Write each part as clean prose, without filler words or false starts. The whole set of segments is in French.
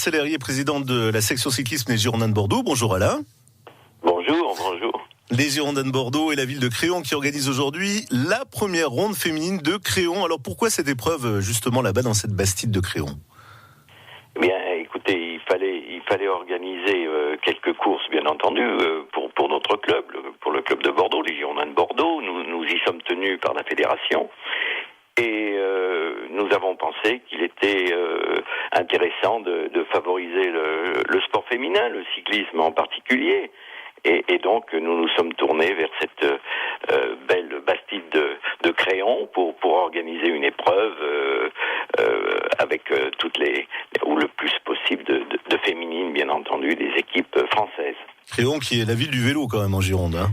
Sellerier, président de la section cyclisme des Girondins de Bordeaux. Bonjour Alain. Bonjour. Les Girondins de Bordeaux et la ville de Créon qui organisent aujourd'hui la première ronde féminine de Créon. Alors pourquoi cette épreuve justement là-bas dans cette bastide de Créon ? Eh bien, écoutez, il fallait organiser quelques courses, bien entendu, pour notre club, pour le club de Bordeaux, les Girondins de Bordeaux. Nous y sommes tenus par la fédération. Et nous avons pensé qu'il était intéressant de favoriser le sport féminin, le cyclisme en particulier. Et donc nous nous sommes tournés vers cette belle bastide de Créon pour organiser une épreuve avec toutes ou le plus possible de féminines, bien entendu, des équipes françaises. Créon qui est la ville du vélo quand même en Gironde. Hein.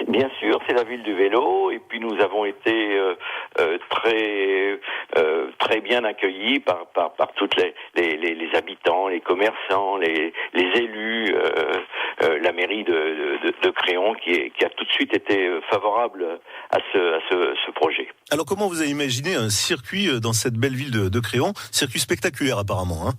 Bien sûr, c'est la ville du vélo, et puis nous avons été très bien accueillis par toutes les habitants, les commerçants, les élus, la mairie de Créon qui a tout de suite été favorable à ce projet. Alors comment vous avez imaginé un circuit dans cette belle ville de Créon, circuit spectaculaire apparemment, hein?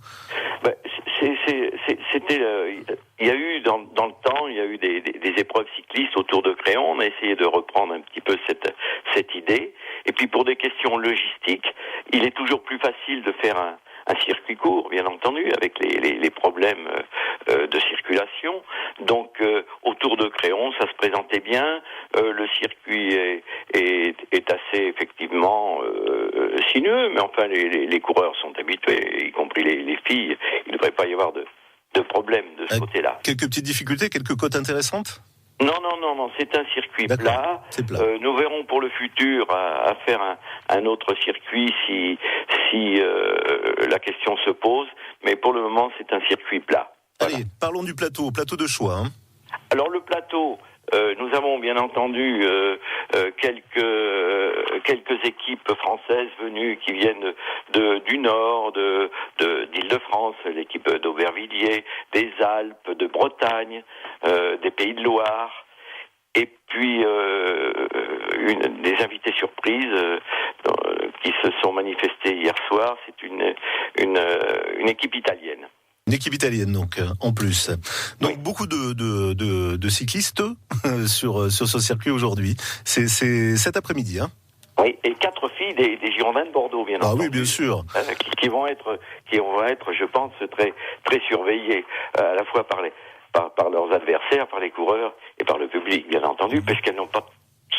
Il y a eu dans le temps, il y a eu des épreuves cyclistes autour de Créon. On a essayé de reprendre un petit peu cette idée. Et puis pour des questions logistiques, il est toujours plus facile de faire un circuit court, bien entendu, avec les problèmes de circulation. Donc autour de Créon, ça se présentait bien. Le circuit est assez effectivement sinueux, mais enfin les coureurs sont habitués, y compris les filles. Il ne devrait pas y avoir de problème de ce côté-là. Quelques petites difficultés, quelques côtes intéressantes ? Non, c'est un circuit plat. C'est plat. Nous verrons pour le futur à faire un autre circuit si la question se pose, mais pour le moment c'est un circuit plat. Voilà. Allez, parlons du plateau de choix. Hein. Alors le plateau, nous avons bien entendu quelques équipes françaises venues qui viennent du Nord, d'Île-de-France, l'équipe d'Aubervilliers, des Alpes, de Bretagne, des Pays de Loire, et puis des invités surprises qui se sont manifestés hier soir. C'est une équipe italienne. Une équipe italienne, donc, en plus. Donc, oui. Beaucoup de cyclistes sur ce circuit aujourd'hui. C'est cet après-midi, hein. Oui, et 4 filles des Girondins de Bordeaux, bien entendu. Ah oui, bien sûr. Qui vont être, je pense, très, très surveillées, à la fois par leurs adversaires, par les coureurs et par le public, bien entendu, parce qu'elles n'ont pas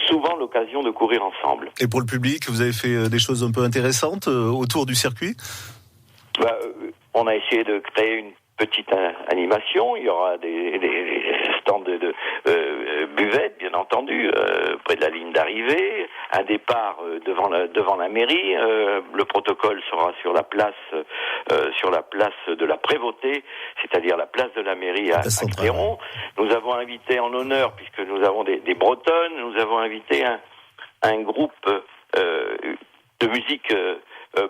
souvent l'occasion de courir ensemble. Et pour le public, vous avez fait des choses un peu intéressantes autour du circuit ? On a essayé de créer une petite animation. Il y aura des stands de buvettes, bien entendu, près de la ligne d'arrivée. Un départ devant la mairie. Le protocole sera sur la place de la Prévôté, c'est-à-dire la place de la mairie à Créon. Nous avons invité en honneur, puisque nous avons des Bretonnes, nous avons invité un groupe de musique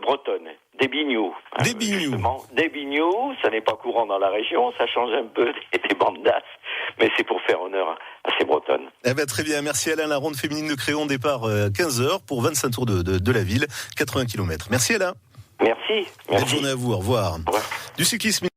bretonne. Des bignoux. Des bignoux, ça n'est pas courant dans la région, ça change un peu des bandes d'as, mais c'est pour faire honneur à ces bretonnes. Eh ben, très bien, merci Alain. La ronde féminine de Créon, départ 15h pour 25 tours de la ville, 80 km. Merci Alain. Merci. Bonne journée à vous, au revoir. Au revoir. Du cyclisme.